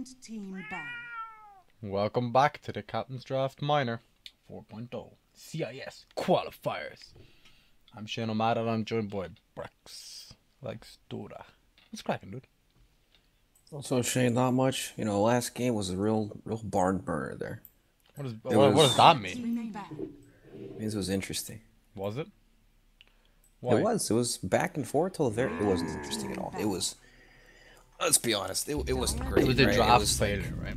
Opponent team ban. Welcome back to the Captain's Draft Minor 4.0 CIS Qualifiers. I'm Shane O'Mara and I'm joined by Brex. Like Stora. What's cracking, dude? Also, Shane, not much. You know, last game was a real barn burner there. What does that mean? It means it was interesting. Was it? Why? It was. It was back and forth till the very. It wasn't interesting at all. It was. Let's be honest. It wasn't great. It was a right? draft It was failure, right?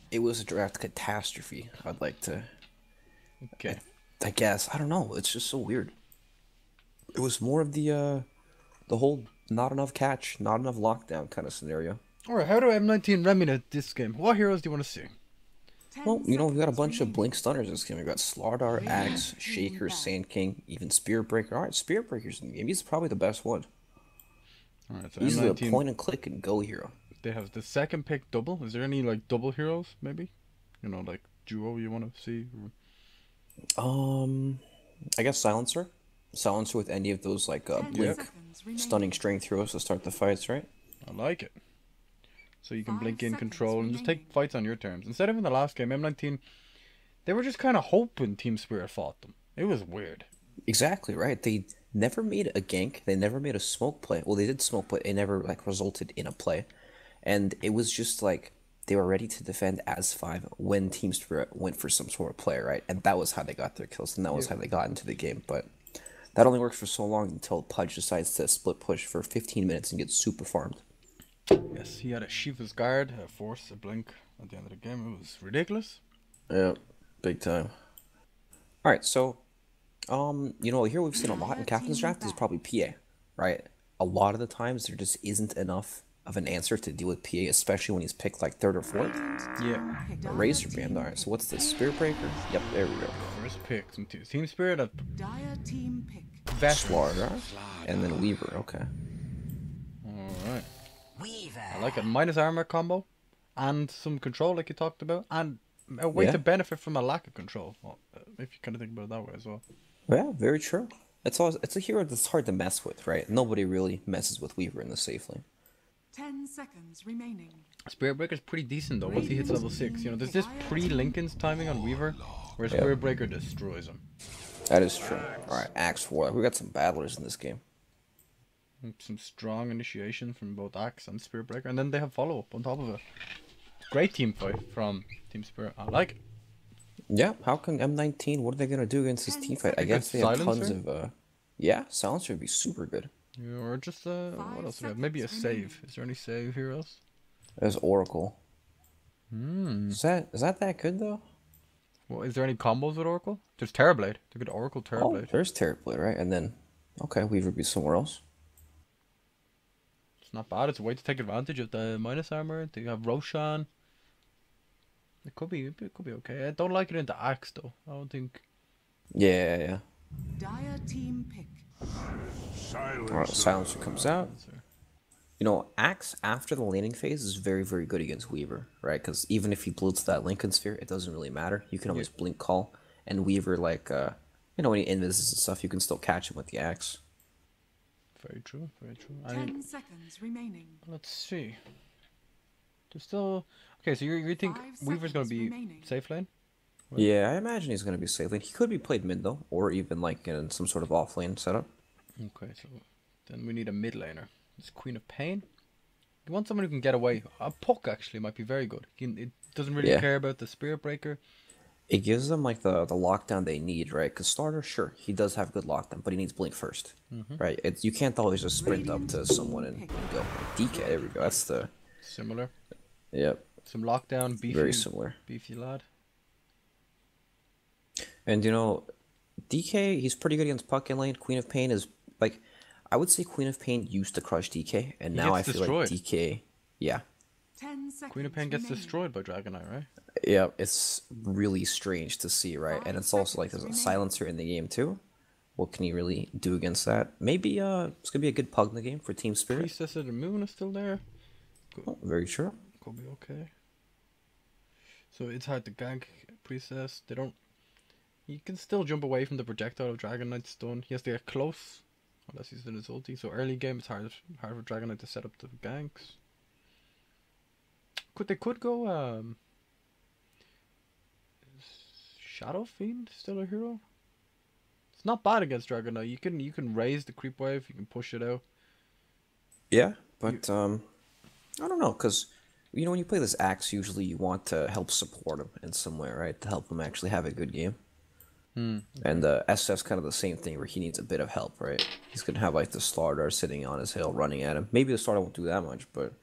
It was a draft catastrophe. I'd like to. Okay. I guess I don't know. It's just so weird. It was more of the whole not enough catch, not enough lockdown kind of scenario. Alright, how do M19 remedy this game? What heroes do you want to see? Well, you know, we got a bunch of blink stunners this game. We got Slardar, Axe, Shaker, Sand King, even Spirit Breaker. Alright, Spirit Breaker's in the game. He's probably the best one. Alright, so Easily a M19, point and click and go hero. they have the second pick double. Is there any like double heroes, maybe? You know, like duo you want to see? I guess Silencer. Silencer with any of those like blink stunning strength heroes to start the fights, right? I like it. So you can blink in control and just take fights on your terms. Instead of in the last game, M19, they were just kind of hoping Team Spirit fought them. It was weird. Exactly, right. They never made a gank. They never made a smoke play. Well, they did smoke, but it never like resulted in a play. And it was just like they were ready to defend as 5 when Team Spirit went for some sort of play, right? And that was how they got their kills, and that was how they got into the game. But that only works for so long until Pudge decides to split push for 15 minutes and get super farmed. Yes, he had a Shiva's Guard, a Force, a Blink at the end of the game. It was ridiculous. Yeah, big time. Alright, so, you know, here we've seen a lot in Captain's Draft is probably PA, right? A lot of the times there just isn't enough of an answer to deal with PA, especially when he's picked like 3rd or 4th. Yeah. A Razor Band, alright, so what's this? Spirit Breaker? Yep, there we go. First pick. Some Team Spirit of Dire team pick. veterans. Slardar, and then Weaver, okay. Alright. I like it. Minus armor combo and some control like you talked about, and a way to benefit from a lack of control. Well, if you kind of think about it that way as well. Yeah, very true. It's a hero that's hard to mess with, right? Nobody really messes with Weaver in the safe lane. 10 seconds remaining. Spirit Breaker's pretty decent though once he hits level 6. You know, there's this pre-Lincoln's timing on Weaver where Spirit Breaker destroys him. That is true. Alright, Axe Warlock. We got some battlers in this game. Some strong initiation from both Axe and Spirit Breaker, and then they have follow-up on top of it. Great team fight from Team Spirit. I like it. Yeah, how can M19, what are they going to do against this team fight? I guess they have tons of, yeah, Silencer would be super good. Yeah, or just, what else do we have? Maybe a save. Is there any save heroes? There's Oracle. Is that good, though? Well, is there any combos with Oracle? There's Terrorblade. They could Oracle Terrorblade. Oh, there's Terrorblade, right? And then, okay, Weaver would be somewhere else. It's not bad. It's a way to take advantage of the minus armor. They have Roshan. It could be okay. I don't like it into Axe though. I don't think. Yeah. Dire team pick. Alright, Silencer comes out. You know, Axe after the laning phase is very, very good against Weaver, right? Because even if he blitzes that Lincoln Sphere, it doesn't really matter. You can always blink call, and Weaver, like, you know, when he invises and stuff, you can still catch him with the Axe. Very true. 10 seconds remaining. Let's see. There's still. Okay, so you think Weaver's gonna be safe lane? Right? Yeah, I imagine he's gonna be safe lane. He could be played mid though, or even like in some sort of off lane setup. Okay, so then we need a mid laner. It's Queen of Pain. You want someone who can get away. A Puck actually might be very good. It doesn't really care about the Spirit Breaker. It gives them like the lockdown they need, right? Because Starter, sure, he does have good lockdown, but he needs blink first, right? You can't always just sprint up to someone and go. DK, there we go. That's the similar. Yep. Some lockdown, beefy. Very similar. Beefy lad. And you know, DK, he's pretty good against Puck in lane. Queen of Pain is like, I would say Queen of Pain used to crush DK, and now I feel like DK, yeah. Queen of Pain gets destroyed by Dragon Knight, right? Yeah, it's really strange to see, right? And it's also like there's a Silencer in the game too. What can he really do against that? Maybe it's gonna be a good pug in the game for Team Spirit. Priestess of the Moon is still there. Oh, very true. Could be okay. So it's hard to gank Priestess. They don't. He can still jump away from the projectile of Dragon Knight's stun. He has to get close, unless he's in his ulti. So early game it's hard for Dragon Knight to set up the ganks. They could go Shadow Fiend, still a hero. It's not bad against Dragon Knight. You can raise the creep wave, you can push it out. Yeah, but I don't know, because you know when you play this axe, usually you want to help support him in some way, right? To help him actually have a good game. And SF's kind of the same thing where he needs a bit of help, right? He's gonna have like the Slardar sitting on his hill running at him. Maybe the Slardar won't do that much, but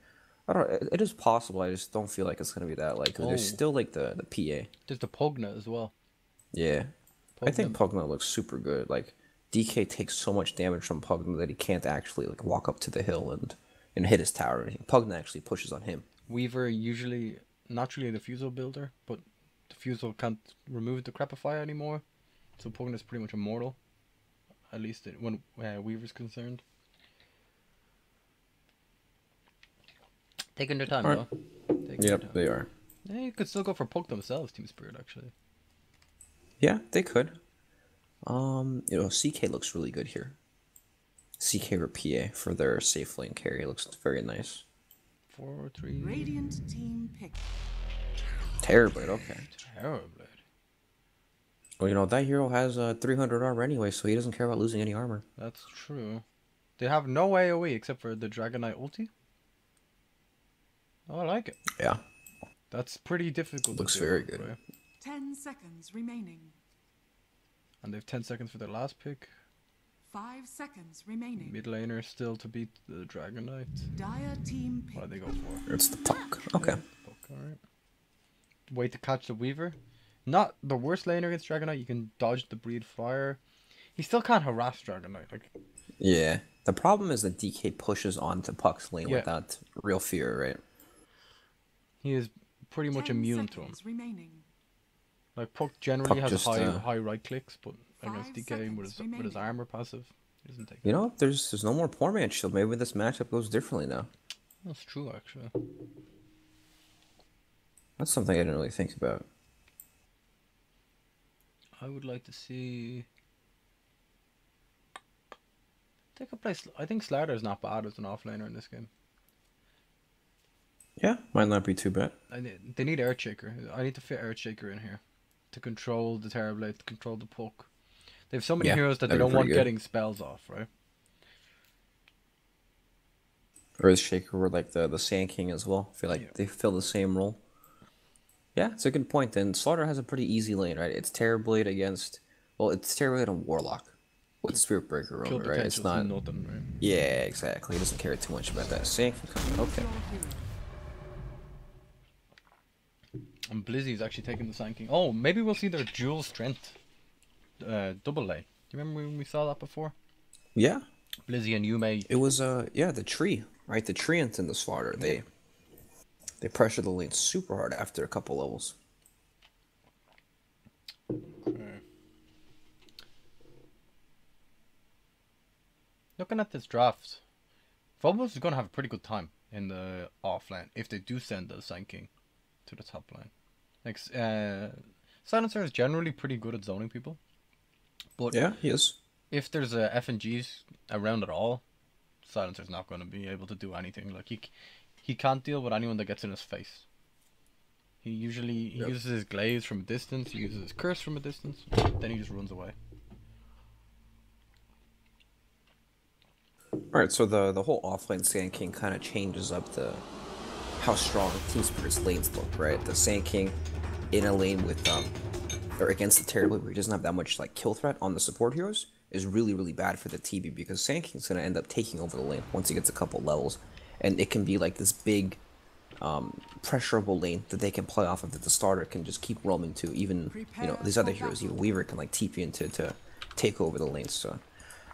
I don't know. It is possible. I just don't feel like it's gonna be that like 'cause there's still like the PA. There's the Pugna as well. Yeah. I think Pugna looks super good. Like DK takes so much damage from Pugna that he can't actually like walk up to the hill and hit his tower or anything. Pugna actually pushes on him. Weaver usually naturally the Fusel builder, but the Fusel can't remove the Crepifier anymore, so Pugna's pretty much immortal. At least when Weaver's concerned. Taking their time though. Yep, they are. Yeah, you could still go for Pug themselves, Team Spirit actually. Yeah, they could. You know, CK looks really good here. CK or PA for their safe lane carry looks very nice. 4-3. Radiant team pick. Terrorblade, okay. Terrorblade. Well, you know, that hero has 300 armor anyway, so he doesn't care about losing any armor. That's true. They have no AoE except for the Dragon Knight ulti. Oh, I like it. Yeah. That's pretty difficult. Looks to do, very good. Right? 10 seconds remaining. And they have 10 seconds for their last pick. 5 seconds remaining. Mid laner still to beat the Dragon Knight. Dire team pick. What do they go for? It's the Puck. Okay. Puck, alright. Wait to catch the Weaver. Not the worst laner against Dragon Knight. You can dodge the Breed Fire. He still can't harass Dragon Knight. Like. Yeah. The problem is that DK pushes onto Puck's lane Yeah. without real fear, right? He is pretty much immune to him. Remaining. Like Puck generally Puck has just, high right clicks, but against 5 DK with seconds his armor passive, he doesn't take. You know, there's no more poor man shield. Maybe this matchup goes differently now. That's true, actually. That's something I didn't really think about. I would like to see. Take a place. I think Slardar is not bad as an offlaner in this game. Yeah, might not be too bad. They need Earthshaker. I need to fit Earthshaker in here to control the Terrorblade, to control the Puck. They have so many heroes that they don't want getting spells off, right? Earthshaker or like the Sand King as well. I feel like they fill the same role. Yeah, it's a good point. And Slaughter has a pretty easy lane, right? It's Terrorblade against, well, it's Terrorblade and Warlock with Spirit Breaker over, right? It's not nothing, right? Yeah, exactly. He doesn't care too much about that. Sand King coming. Okay. And Blizzy's actually taking the Sand King. Oh, maybe we'll see their dual strength double lane. Do you remember when we saw that before? Yeah. Blizzy and Yume. It was yeah, the tree, right? The treants in the Slaughter. They pressure the lane super hard after a couple levels. Okay. Looking at this draft, Phobos is going to have a pretty good time in the off lane if they do send the Sand King to the top lane. Like, Silencer is generally pretty good at zoning people. But yeah, he is. If there's a FNGs around at all, Silencer's not going to be able to do anything. Like he can't deal with anyone that gets in his face. He usually uses his glaze from a distance, he uses his curse from a distance, then he just runs away. Alright, so the whole offlane Sand King kind of changes up how strong Team Spirit's lanes look, right? The Sand King in a lane with or against the Terrorblade where he doesn't have that much like kill threat on the support heroes is really, really bad for the TB because Sand King's gonna end up taking over the lane once he gets a couple levels. And it can be like this big pressurable lane that they can play off of that the starter can just keep roaming to. Even these other heroes, even Weaver can like TP into to take over the lanes. So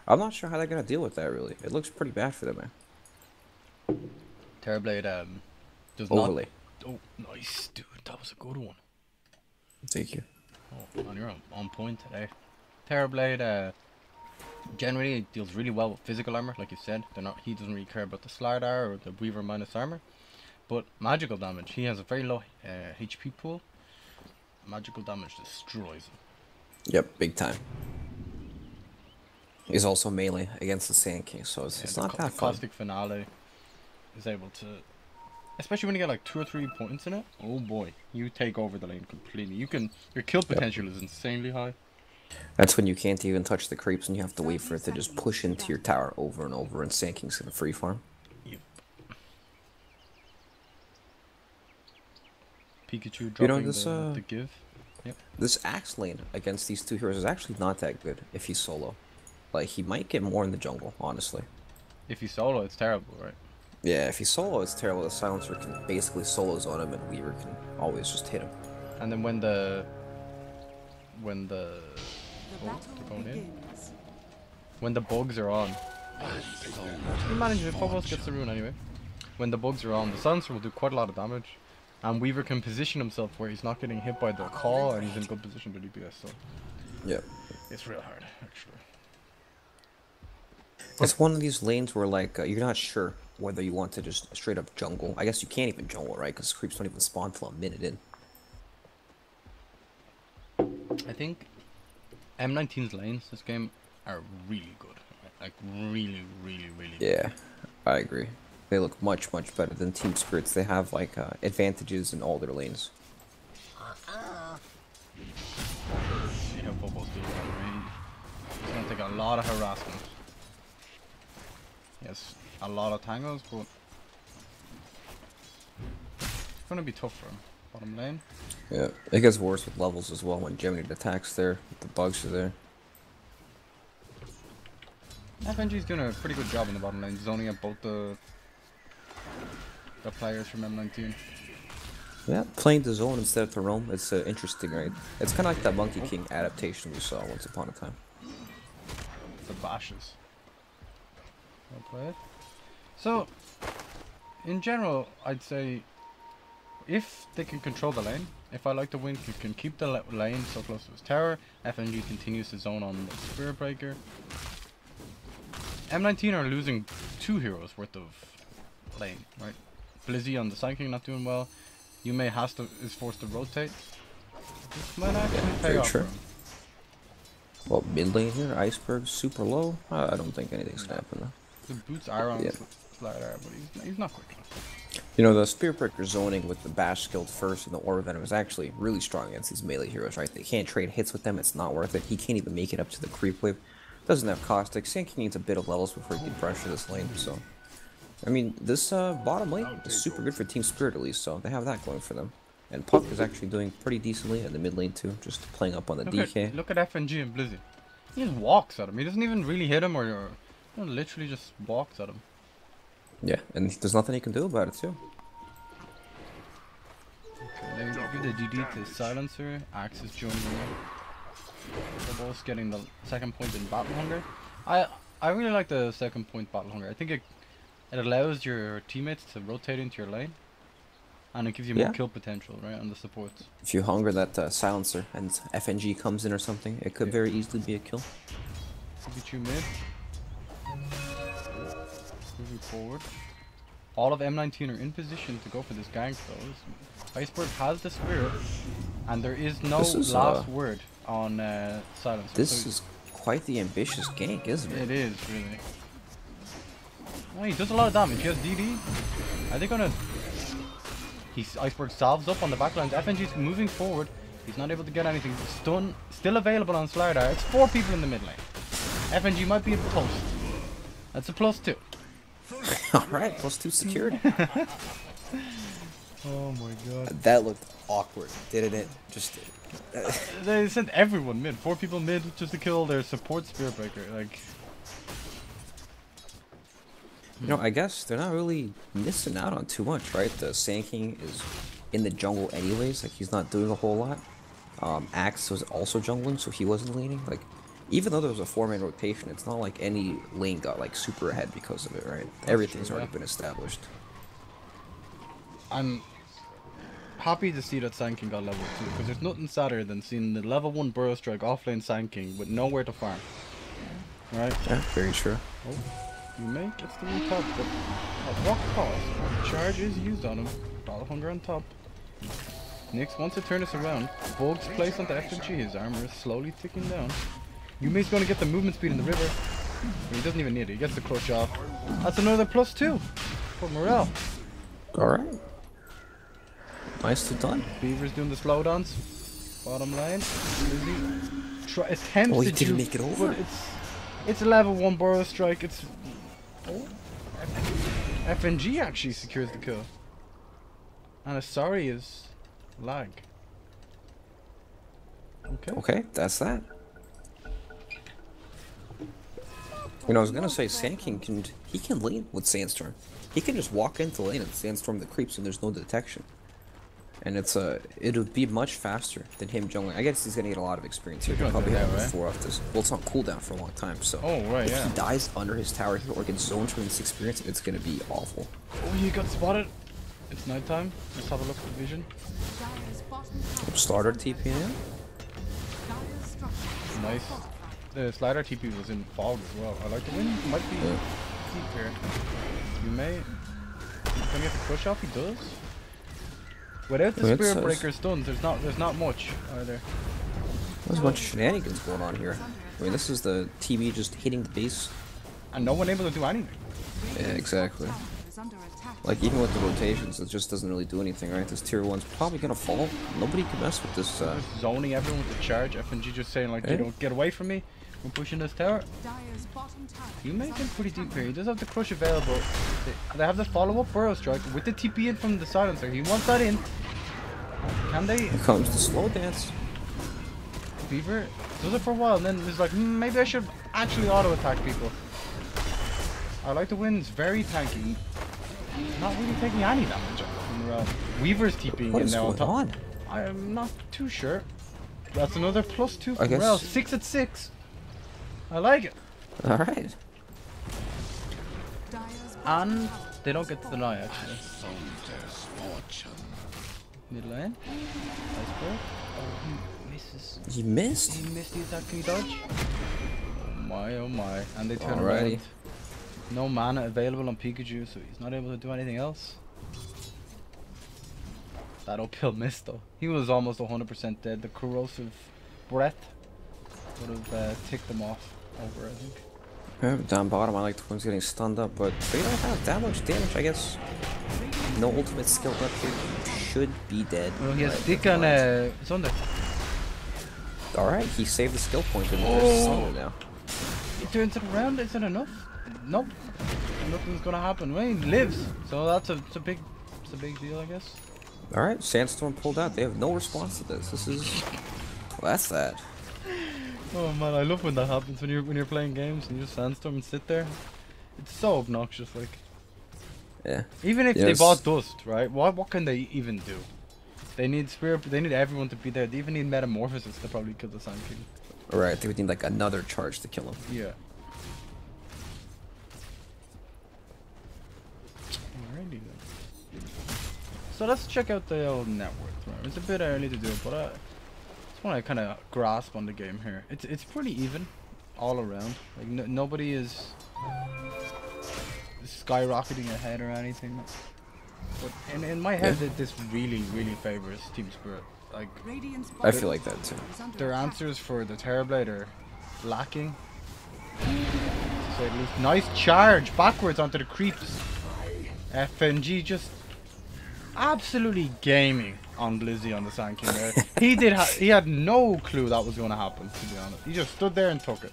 I'm not sure how they're gonna deal with that really. It looks pretty bad for them, man. Terrorblade does overlay. Oh, nice, dude. That was a good one. Thank you. Oh, man, you're on point today. Terrorblade generally deals really well with physical armor, like you said. He doesn't really care about the Slardar or the Weaver minus armor. But magical damage, he has a very low HP pool. Magical damage destroys him. Yep, big time. He's also melee against the Sand King, so it's not that fun. Caustic Finale is able to especially when you get like 2 or 3 points in it. Oh boy, you take over the lane completely. Your kill potential is insanely high. That's when you can't even touch the creeps and you have to wait for it to just push into your tower over and over, and Sanking's gonna free farm. Yep. Pikachu dropping the give. Yep. This Axe lane against these two heroes is actually not that good if he's solo. Like, he might get more in the jungle, honestly. If he's solo, it's terrible, right? Yeah, if he's solo, it's terrible. The Silencer can basically solo zone him, and Weaver can always just hit him. And then when the The oh, battle they're going in. begins. When the bugs are on, he manages it. Phobos gets the rune anyway. When the bugs are on, the Silencer will do quite a lot of damage, and Weaver can position himself where he's not getting hit by the call, and he's in good position to DPS. So Yeah. it's real hard, actually. It's one of these lanes where, like, you're not sure whether you want to just straight up jungle. I guess you can't even jungle, right? Because creeps don't even spawn till a minute in. I think M19's lanes this game are really good. Like really, really, really good. Yeah, I agree. They look much, much better than Team Spirits. They have, like, advantages in all their lanes. See how Phobos do that, right? It's gonna take a lot of harassment. Yes, a lot of tangles, but it's gonna be tough for him. Bottom lane. Yeah, it gets worse with levels as well when Gemini attacks there. The bugs are there. FNG's doing a pretty good job in the bottom lane, zoning out both the players from M19. Yeah, playing the zone instead of the roam, it's interesting, right? It's kind of like that Monkey King adaptation we saw once upon a time. The bashes. Well played. So, in general, I'd say if they can control the lane, if I like to win, you can keep the lane so close to his tower. FNG continues to zone on the Spirit Breaker. M19 are losing 2 heroes worth of lane, right? Blizzy on the Psychic not doing well. Yume is forced to rotate. This might actually pay off for him. Well, mid lane here, Iceberg super low. I don't think anything's gonna happen though. The boots are on Slider, but he's not quick enough. You know, the Spirit Breaker zoning with the Bash skilled first and the Aura Venom is actually really strong against these melee heroes, right? They can't trade hits with them, it's not worth it. He can't even make it up to the creep wave. Doesn't have Caustic. Sanking needs a bit of levels before he can pressure this lane, so... I mean, this bottom lane is super good for Team Spirit at least, so they have that going for them. And Puck is actually doing pretty decently in the mid lane too, just playing up on the DK. Look at FNG and Blizzy. He just walks at him. He doesn't even really hit him or literally just walks at him. Yeah, and there's nothing he can do about it too. Okay, they give the DD to Silencer. Axe is joining in. They're both getting the second point in Battle Hunger. I really like the second point Battle Hunger. I think it allows your teammates to rotate into your lane. And it gives you more kill potential, right, on the supports. If you hunger that Silencer and FNG comes in or something, it could very easily be a kill. Pikachu mid. Moving forward. All of M19 are in position to go for this gank though. Iceberg has the Spirit, and there is no last word on Silencer. This is quite the ambitious gank, isn't it? It is, really. Oh, he does a lot of damage. He has DD. Are they gonna... Iceberg salves up on the backlines. FNG's moving forward. He's not able to get anything. Stun still available on Slardar. It's 4 people in the mid lane. FNG might be a toast. That's a +2. Alright, +2 secured. Oh my god. That looked awkward, didn't it? Just... They sent everyone mid. 4 people mid just to kill their support Spirit Breaker. Like... You know, I guess they're not really missing out on too much, right? The Sand King is in the jungle anyways, like he's not doing a whole lot. Axe was also jungling, so he wasn't laning. Like, even though there was a 4-man rotation, it's not like any lane got like super ahead because of it, right? Everything's already been established. I'm happy to see that Sand King got level 2, because there's nothing sadder than seeing the level 1 Burrow Strike offlane Sand King with nowhere to farm. Right? Yeah, very true. Oh. Yume gets the retouch, but at what cost? Charge is used on him. Battle Hunger on top. Nyx wants to turn this around. Bugs placed onto FNG. His armor is slowly ticking down. Yume's going to get the movement speed in the river. But he doesn't even need it. He gets the crush off. That's another +2 for morale. Alright. Nicely done. Beaver's doing the slowdowns. Bottom lane. Lizzie attempts Oh, he to didn't juke, make it over. but it's a level 1 burrow strike. It's FNG actually secures the kill. And sorry is lag. Okay. Okay, that's that. You know, I was gonna say Sand King can lane with Sandstorm. He can just walk into lane and Sandstorm the creeps and there's no detection. And it would be much faster than him jungling. I guess he's gonna get a lot of experience here. He'll probably have right? 4 off this. Well, it's on cooldown for a long time, so Oh right, if yeah. he dies under his tower here or gets zoned from this experience, it's gonna be awful. Oh, you got spotted. It's nighttime. Let's have a look at the vision. Starter TP in. Nice. The slider TP was in fog as well. I like the wind. Might be deep here. You may. Can he get the push off? He does. Without the Well, it Spirit says- Breaker stuns, there's not much either. There's a bunch of shenanigans going on here. I mean, this is the TB just hitting the base. And no one able to do anything. Yeah, exactly. Like, even with the rotations, it just doesn't really do anything, right? This tier 1's probably gonna fall. Nobody can mess with this. Just zoning everyone with the charge. FNG just saying like, Yeah. you don't get away from me. We're pushing this tower. You make it pretty deep here. He does have the crush available. They have the follow-up burrow strike with the TP in from the silencer. He wants that in. Can they? Here comes the slow dance. Beaver does it for a while and then he's like, maybe I should actually auto-attack people. I like the wind's very tanky. Not really taking any damage in a row. Weaver's TPing What in is now going top. on? I'm not too sure. That's another +2 I from guess- Rel. 6 at 6. I like it. Alright. And they don't get to deny actually. Mid lane. Iceberg. Oh, he misses. He missed? He missed the attack. Can he dodge? Oh my. And they turn Alrighty. around. No mana available on Pikachu, so he's not able to do anything else. That uphill miss though. He was almost 100% dead. The corrosive breath would have ticked them off over, I think. Yeah, down bottom, I like the ones getting stunned up, but they don't have that much damage, I guess. No ultimate skill left here. Should be dead. Well, he has Right, stick never on mind. Sunder. Alright, he saved the skill point and there's Sunder now. He turns it around. Is it enough? Nope. Nothing's gonna happen. Well, he lives, so that's a big deal, I guess. Alright, Sandstorm pulled out. They have no response to this. This is... Well, that's that. Oh man, I love when that happens when you're playing games and you just sandstorm and sit there. It's so obnoxious, like. Yeah. Even if they Yes. bought Dust, right? What can they even do? They need Spirit, they need everyone to be there. They even need Metamorphosis to probably kill the Sand King. Alright, they would need like another charge to kill him. Yeah. Alrighty then. So let's check out the old net worth. Right? It's a bit early to do it, but I just want to kind of grasp on the game here. It's pretty even, all around. Like nobody is skyrocketing ahead or anything. But in my head, this really favors Team Spirit. Like I feel like that too. their answers for the Terrorblade are lacking. To say at least. Nice charge backwards onto the creeps. FNG just absolutely gaming on Blizzy on the Sand King there. He had no clue that was going to happen, to be honest. He just stood there and took it.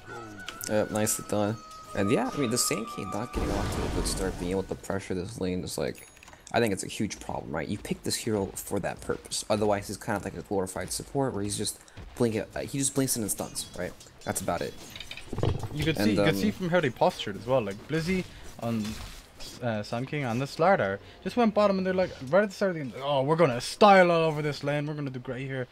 Nicely done. And yeah, I mean, the Sand King not getting off to a good start, being able to pressure this lane is like, I think it's a huge problem, right? You pick this hero for that purpose. Otherwise, he's kind of like a glorified support where he's just blinking. He just blinks in and stuns, right? That's about it. You could And, see from how they postured as well. Like Blizzy on Sand King and the Slardar just went bottom, and they're like right at the start of the game. Oh, we're gonna style all over this lane. We're gonna do great here.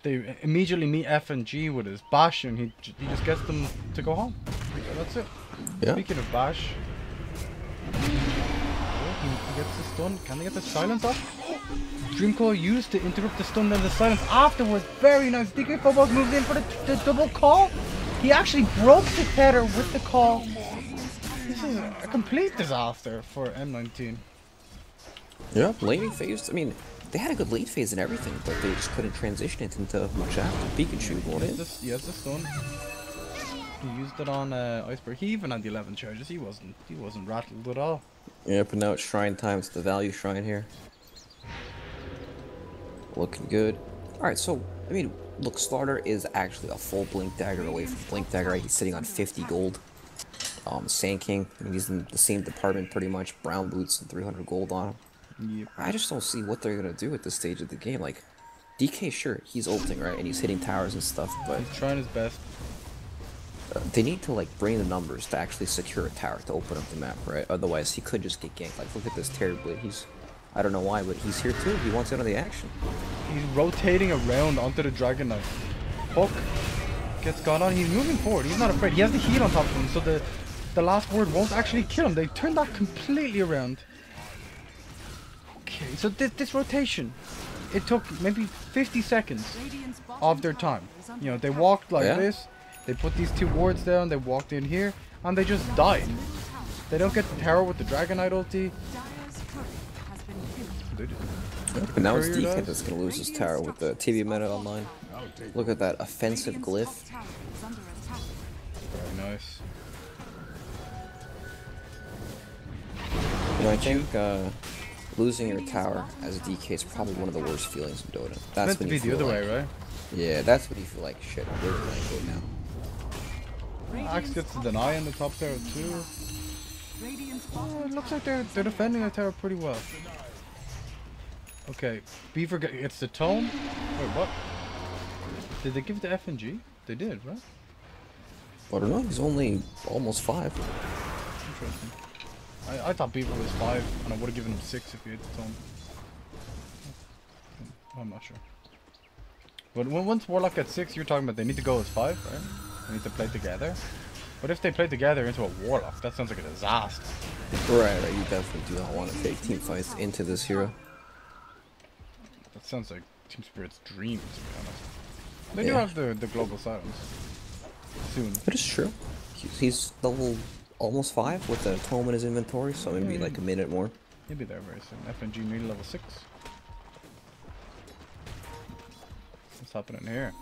They immediately meet FNG with his bash, and he just gets them to go home. So that's it. Yeah. Speaking of bash, he gets the stun. Can they get the silence off? Dreamcore used to interrupt the stun, then the silence afterwards. Very nice. DK Phobos moves in for the double call. He actually broke the tether with the call. This is a complete disaster for M19. Yeah. Laning phase, I mean, they had a good late phase and everything, but they just couldn't transition it into much after. Pikachu going in. He has the stun. He used it on Iceberg. He even had the 11 charges. He wasn't rattled at all. Yep, and now it's shrine time. It's the value shrine here. Looking good. Alright, so, I mean, look, Slaughter is actually a full Blink Dagger away from Blink Dagger, right? He's sitting on 50 gold. Sand King, I mean, he's in the same department pretty much. Brown boots and 300 gold on him. Yep. I just don't see what they're gonna do at this stage of the game. Like, DK, sure, he's ulting, right? And he's hitting towers and stuff, but He's trying his best. they need to, like, bring the numbers to actually secure a tower to open up the map, right? Otherwise, he could just get ganked. Like, look at this Terrorblade. He's, I don't know why, but he's here too. He wants out of the action. He's rotating around onto the Dragon Knight. Hook gets gone on. He's moving forward. He's not afraid. He has the heat on top of him, so the last word won't actually kill him. They turned that completely around. Okay, so this rotation, it took maybe 50 seconds of their time. You know, they walked like this. They put these two wards down. They walked in here, and they just died. They don't get the tower with the Dragon Knight ulti. But now it's DK that's gonna lose his tower with the TV meta online. Look at that offensive glyph. Very nice. You know, I think losing your tower as a DK is probably one of the worst feelings in Dota. That's Meant to when be you the feel other like, way, right? yeah, that's when you feel like shit. We're playing good now. Axe gets the deny in the top tower too. Oh, it looks like they're defending the tower pretty well. Okay, Beaver gets the tome. Wait, what? Did they give it to FNG? They did, right? I don't know. He's only almost 5. Interesting. I thought Beaver was 5, and I would have given him 6 if he had the tome. I'm not sure. But once Warlock gets 6, you're talking about they need to go as 5, right? They need to play together. But if they play together into a Warlock, that sounds like a disaster. Right. You definitely do not want to take team fights into this hero. That sounds like Team Spirit's dream, to be honest. They do have the global silence. Soon. But it's true. He's level almost 5 with the tome in his inventory, so maybe like a minute more. He'll be there very soon. FNG nearly level 6. What's happening here?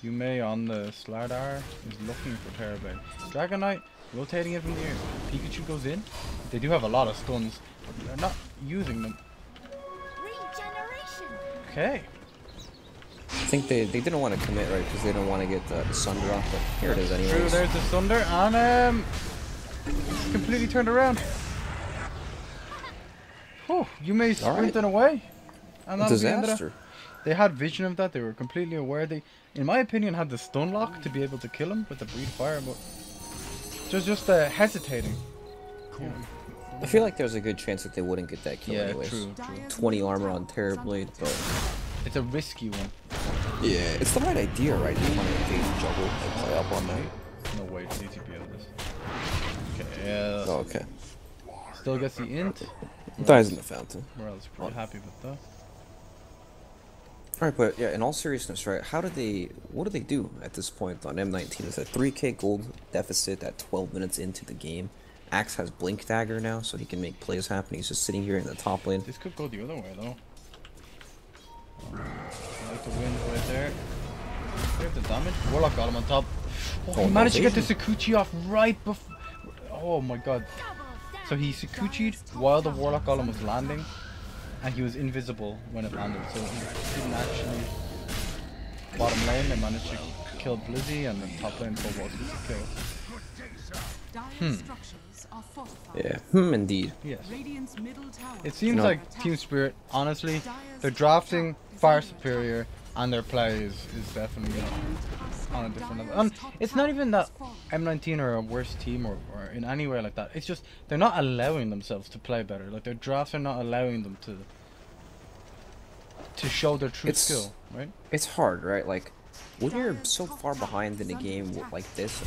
Yume on the Slardar is looking for Terrorblade. Dragon Knight rotating it from the air. Pikachu goes in. They do have a lot of stuns, but they're not using them. Okay. I think they didn't want to commit, right, because they don't want to get the Sunder off, but here it is anyways. True, there's the Sunder, and it's completely turned around. Oh, Yume's sprinting away. And that was the end of that. They had vision of that, they were completely aware. They, in my opinion, had the stun lock to be able to kill him with the Breed Fire, but just hesitating. Yeah. I feel like there's a good chance that they wouldn't get that kill anyways. True. 20 armor on Terrorblade, but It's a risky one. yeah, it's the right idea, right? You want to engage juggle and play up on that. No way, CTP out of this. Okay, yeah. Oh, okay. Still gets the int. Dies in the fountain. Morale's pretty happy with that. Alright, but yeah, in all seriousness, right, what do they do at this point on M19? It's a 3k gold deficit at 12 minutes into the game. Axe has Blink Dagger now, so he can make plays happen. He's just sitting here in the top lane. This could go the other way, though. I like the wind right there. There's the damage. Warlock got him on top. Oh, he managed to get the Sakuchi off right before. Oh my god. So he Sakuchi'd while the Warlock Golem was landing, and he was invisible when it landed, so he didn't actually. Bottom lane, they managed to kill Blizzy, and then top lane full was a kill. Yeah, indeed. Yes. It seems like Team Spirit, honestly, they're drafting far superior, and their play is definitely on a different level. And it's not even that M19 are a worse team or in any way like that. It's just they're not allowing themselves to play better. Like their drafts are not allowing them to show their true skill, right? It's hard, right? Like when you're so far behind in a game like this,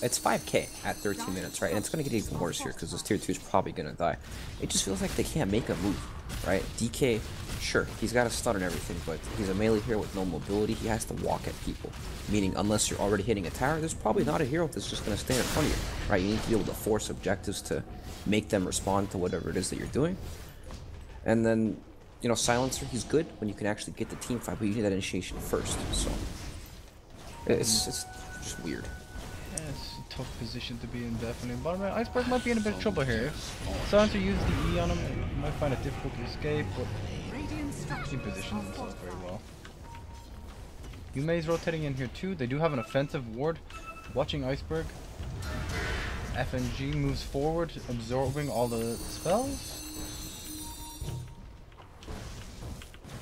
it's 5k at 13 minutes, right? And it's going to get even worse here because this tier 2 is probably going to die. It just feels like they can't make a move, right? DK, sure, he's got a stun and everything, but he's a melee hero with no mobility. He has to walk at people, meaning unless you're already hitting a tower, there's probably not a hero that's just going to stand in front of you, right? You need to be able to force objectives to make them respond to whatever it is that you're doing. And then, you know, Silencer, he's good when you can actually get the team fight, but you need that initiation first, so... It's just weird. Yes, tough position to be in, definitely. Bottom right, Iceberg might be in a bit of trouble here. Silencer used the E on him. He might find it difficult to escape, but he positions himself very well. Yume's rotating in here too. They do have an offensive ward. Watching Iceberg. FNG moves forward, absorbing all the spells.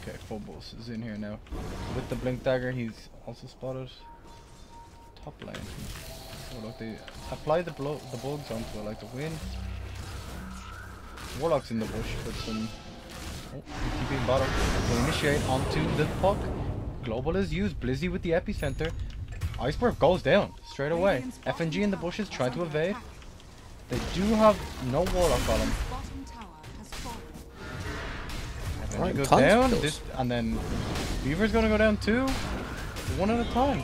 Okay, Phobos is in here now. With the Blink Dagger, he's also spotted. Top lane. So look, they apply the bugs onto it like the wind. Warlock's in the bush with some... Oh, keeping bottom. They initiate onto the puck. Global is used. Blizzy with the epicenter. Iceberg goes down straight away. FNG in the bushes trying to evade. They do have no Warlock on him. FNG goes down, and then Beaver's gonna go down too. One at a time.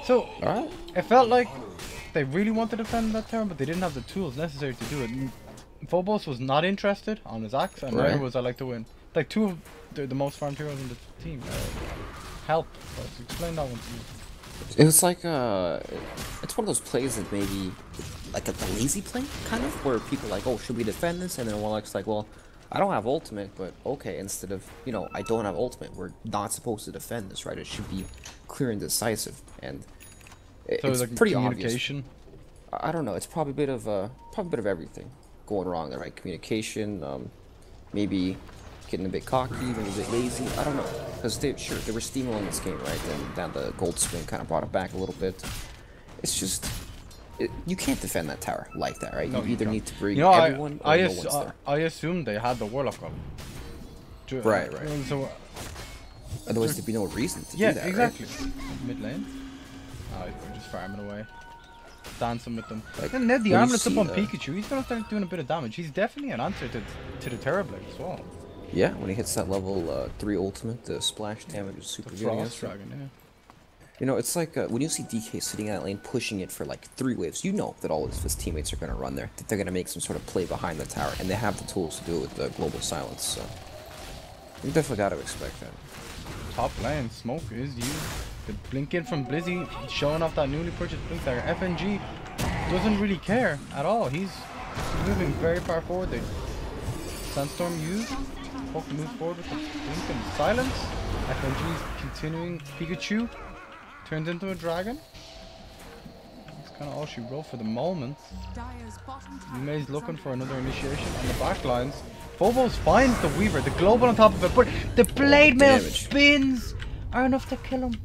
So, it felt like they really wanted to defend that turn, but they didn't have the tools necessary to do it. Phobos was not interested on his axe, and neither was I like to win. Like two of the most farmed heroes in the team. Help. Let's explain that one to you. It was like it's one of those plays that maybe like a lazy play, kind of, where people are like, oh, should we defend this? And then Warlock's like, well, I don't have ultimate, but okay, instead of, you know, I don't have ultimate, we're not supposed to defend this, right? It should be clear and decisive, and it's like pretty obvious. I don't know. It's probably a bit of everything going wrong there, right? Communication, maybe getting a bit cocky, maybe a bit lazy. I don't know, because they were steamrolling this game, right? Then the gold swing kind of brought it back a little bit. It's just you can't defend that tower like that, right? No, you either need to bring everyone or no one's there. I assumed they had the Warlock up. Right. So otherwise there'd be no reason to do that, exactly. Right? Mid lane. We're just farming away. Dancing with them. Like, and then the armlet's up on Pikachu. He's gonna start doing a bit of damage. He's definitely an answer to the Terrorblade as well. Yeah, when he hits that level 3 ultimate, the splash damage is super good. Frost Dragon, yeah. You know, it's like when you see DK sitting in that lane pushing it for like 3 waves, you know that all of his teammates are going to run there, that they're going to make some sort of play behind the tower, and they have the tools to do it with the global silence, so you definitely got to expect that. Top lane, smoke is used. The blink in from Blizzy, showing off that newly purchased blink dagger. FNG doesn't really care at all. He's moving very far forward. The Sandstorm used. Puck moves forward with the blink and silence. FNG is continuing. Pikachu turns into a dragon. That's kind of all she wrote for the moment. Yume's looking for another initiation on the back lines. Phobos finds the Weaver, the global on top of it, but the blade mail spins are enough to kill him.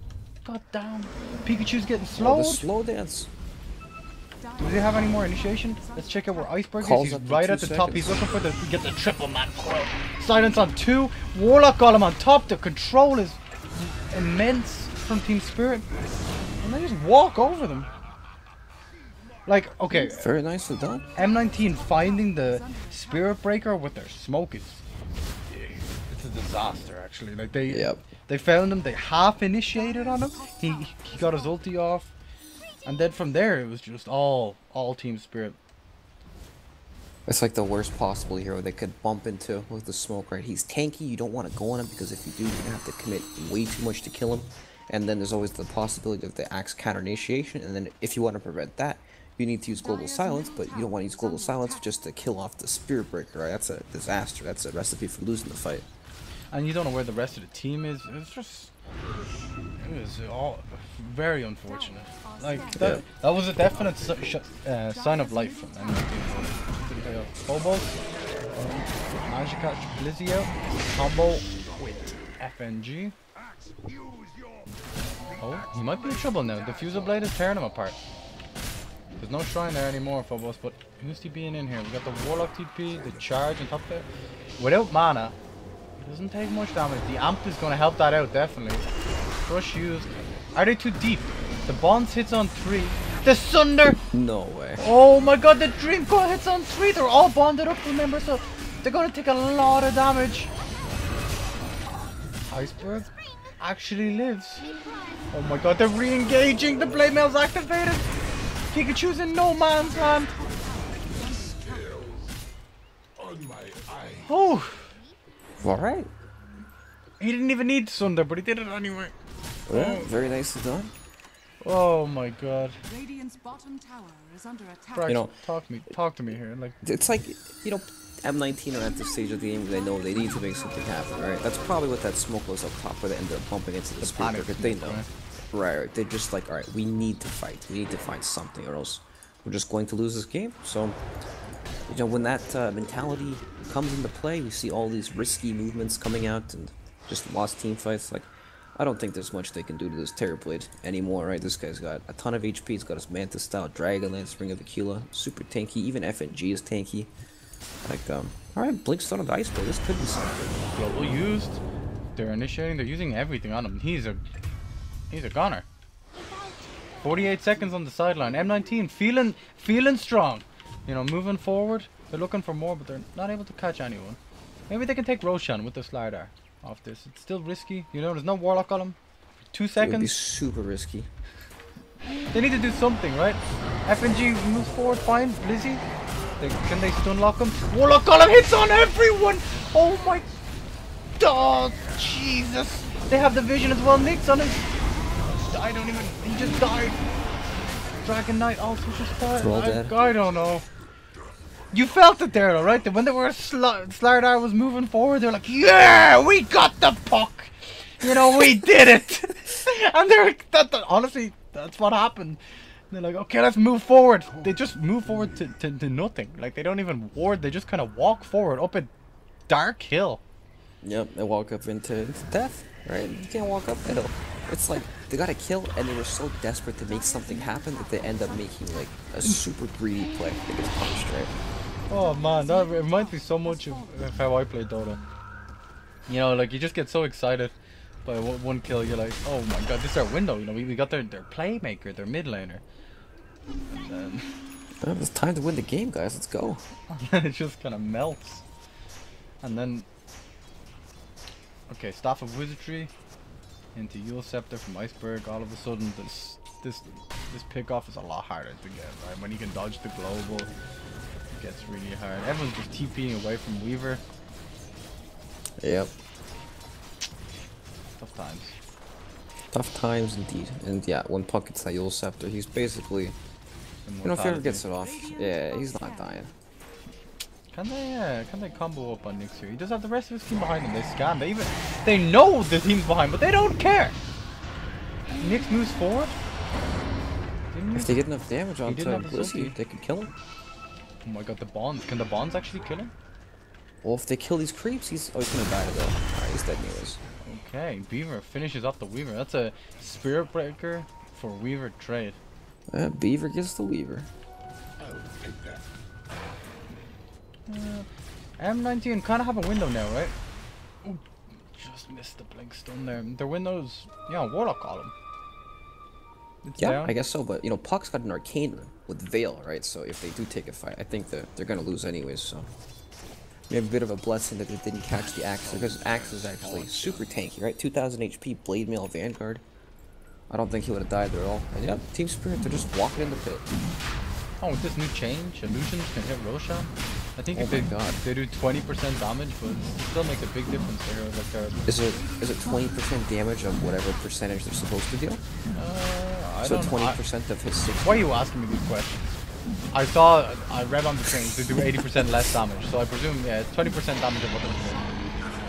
God damn. Pikachu's getting slowed. The slow dance. Do they have any more initiation? Let's check out where Iceberg is. He's right at the top. He's looking for the get the triple man coil. Silence on 2. Warlock Golem on top. The control is immense from Team Spirit. And they just walk over them. Like, okay. Very nicely done. M19 finding the Spirit Breaker with their smoke is... It's a disaster, actually. Like, they found him. They half initiated on him. He got his ulti off. And then from there, it was just all Team Spirit. It's like the worst possible hero they could bump into with the smoke, right? He's tanky, you don't want to go on him, because if you do, you're going to have to commit way too much to kill him. And then there's always the possibility of the axe counter initiation, and then if you want to prevent that, you need to use Global Silence, but you don't want to use Global Silence just to kill off the Spirit Breaker, right? That's a disaster. That's a recipe for losing the fight. And you don't know where the rest of the team is. It's just... It was all very unfortunate. Like, that was a definite sign of life from M19. Phobos managed to catch Blizzy out. Combo with FNG. Oh, he might be in trouble now. The Fuser Blade is tearing him apart. There's no shrine there anymore, Phobos, but who's TPing in here? We got the Warlock TP, the charge on top of it. Without mana, it doesn't take much damage. The Amp is going to help that out, definitely. Crush used. Are they too deep? The Bonds hits on 3. The Sunder! No way. Oh my god, the Dream Coil hits on 3. They're all bonded up, remember, so they're going to take a lot of damage. Iceberg actually lives. Oh my god, they're re-engaging. The Blade Mail's activated. Pikachu's in no man's land. Oh. Alright. He didn't even need Sunder, but he did it anyway. Yeah, very nicely done. Oh my god. Radiant's bottom tower is under attack. Brax, You know- talk to me here. Like, It's like, you know, M19 are at this stage of the game where they know they need to make something happen, right? That's probably what that smoke was up top where they ended up bumping into the speaker, panic because they smoke, know. Right, they're just like, alright, we need to fight. We need to find something or else we're just going to lose this game. So, you know, when that mentality comes into play, we see all these risky movements coming out and just lost team fights. Like, I don't think there's much they can do to this Terrorblade anymore, right? This guy's got a ton of HP. He's got his Manta style, Dragonlance, Ring of Aquila, super tanky. Even FNG is tanky. Like, alright, Blinkstone of the Iceberg. This could be something. global used. They're initiating. They're using everything on him. He's a goner. 48 seconds on the sideline. M19 feeling strong. You know, moving forward. They're looking for more, but they're not able to catch anyone. Maybe they can take Roshan with the slider off this. It's still risky. You know, there's no Warlock on him. 2 It would be seconds. super risky. They need to do something, right? FNG moves forward, fine. Blizzy. Can they stun lock him? Warlock on him, hits on everyone! Oh my... Oh, Jesus. They have the vision as well. Nick's on him. I don't even... He just died. Dragon Knight also just died. They're all dead. I don't know. You felt it there though, right? When they were Slardar was moving forward, they're like, yeah, we got the puck. You know, we did it. And they're honestly, that's what happened. They're like, okay, let's move forward. They just move forward to nothing. Like, they don't even ward. They just kind of walk forward up a dark hill. Yep, they walk up into death, right? You can't walk up the hill. It's like, they got a kill, and they were so desperate to make something happen that they end up making, like, a super greedy play that gets punished, right? Oh man, that reminds me so much of how I played Dota. You know, like, you just get so excited by one kill. You're like, oh my god, this is our window. You know, we got their playmaker, their mid laner. And then Well, it's time to win the game, guys. Let's go. it just kind of melts. And then, okay, Staff of Wizardry into Yule Scepter from Iceberg. All of a sudden, this pick off is a lot harder to get. Right, when you can dodge the global, it gets really hard. Everyone's just TPing away from Weaver. Yep. Tough times. Tough times indeed. And yeah, when Puck gets that Yule Scepter, he's basically... You know, if he ever gets it off, yeah, he's not dying. Can they combo up on Nyx here? He does have the rest of his team behind him. They scan. They know the team's behind, but they don't care. Nyx moves forward. If they get enough damage He onto didn't have the Blissey, Sulky. they can kill him. Oh my god, the bonds. Can the bonds actually kill him? Well, if they kill these creeps, he's gonna die though. Alright, he's dead anyways. Okay, Beaver finishes off the Weaver. That's a Spirit Breaker for Weaver trade. Beaver gets the Weaver. M19 kind of have a window now, right? Ooh, just missed the blink stun there. Their windows, yeah, Warlock got him. It's Yeah, down. I guess so, but you know, Puck's got an arcane rune with Veil, right? So if they do take a fight, I think they're gonna lose anyways, so. We have a bit of a blessing that they didn't catch the Axe, because Axe is actually super tanky, right? 2000 HP, Blade Mail, Vanguard. I don't think he would have died there at all. And yeah, Team Spirit, they're just walking in the pit. Oh, with this new change, illusions can hit Roshan. I think Oh if my God. they do 20% damage, but it still makes a big difference there. Like Is it 20% damage of whatever percentage they're supposed to deal? I So don't know. 20% of his 60. Why are you asking me these questions? I read on the change they do 80% less damage, so I presume, yeah, it's 20% damage of what they're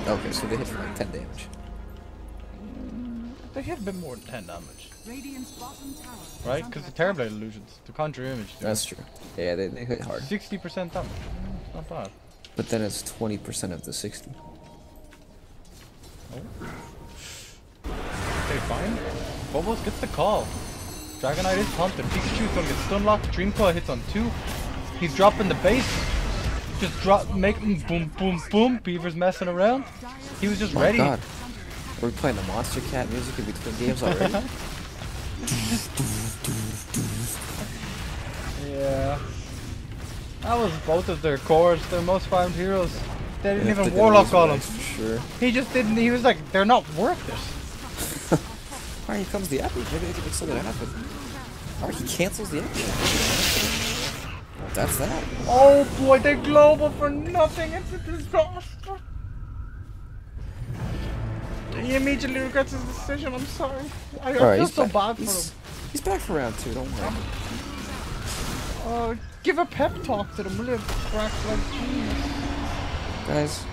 doing. Okay, so they hit for like 10 damage. They hit a bit more than 10 damage, Radiant's bottom tower is right? under Because the attack. Terrorblade illusions, the Conjure Image, do That's true. Yeah, they hit hard. 60% damage. Not bad. But then it's 20% of the 60. Okay, fine. Bubbles gets the call. Dragonite is taunted. Pikachu's gonna get stun locked. Dreamcoil hits on 2. He's dropping the base. Just making boom, boom, boom. Beaver's messing around. He was just ready. God. We're playing the Monster Cat music in between games already? Yeah. That was both of their cores, their most farmed heroes. They didn't Yeah, even they're gonna Warlock lose on the him. race for sure. He just didn't, he was like, they're not worth it. Alright, here comes the epic. Maybe they can make something happen. Alright, he cancels the epic. Well, that's that. Oh boy, they global for nothing. It's a disaster. He immediately regrets his decision. I'm sorry. I Alright, feel he's so back. bad for He's- him. He's back for round 2, don't worry. Oh, give a pep talk to them, will you? Crack like genius. Guys,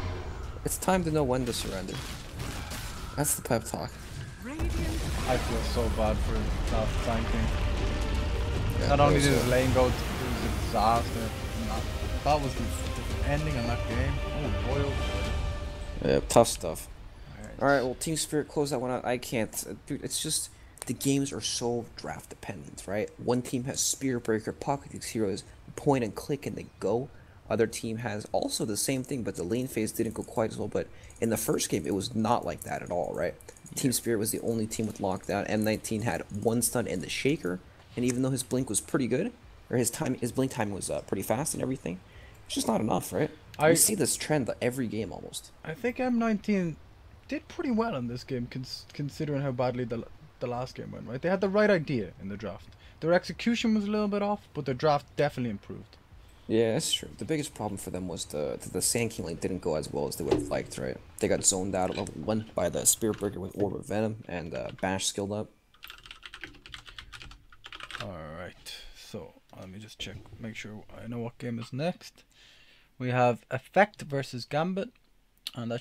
it's time to know when to surrender. That's the pep talk. I feel so bad for not tanking. Yeah, Not only also- did his lane go, it was a disaster. That was the ending on that game. Oh boy, oh boy. Yeah, tough stuff. Alright. Alright, well, Team Spirit, close that one out. I can't. Dude, it's just. The games are so draft dependent, right? One team has Spirit Breaker, Pocket X Heroes, point and click, and they go. Other team has also the same thing, but the lane phase didn't go quite as well. But in the first game, it was not like that at all, right? Team Spirit was the only team with lockdown. M19 had one stun in the Shaker, and even though his blink was pretty good, or his blink time was pretty fast and everything, it's just not enough, right? We see this trend every game almost. I think M19 did pretty well in this game, considering how badly the last game went, right? They had the right idea in the draft. Their execution was a little bit off, but their draft definitely improved. Yeah, that's true. The biggest problem for them was the Sand King lane didn't go as well as they would have liked, right? They got zoned out at level 1 by the Spirit Breaker with Orb of Venom and Bash skilled up. Alright, so let me just check, make sure I know what game is next. We have Effect versus Gambit, and that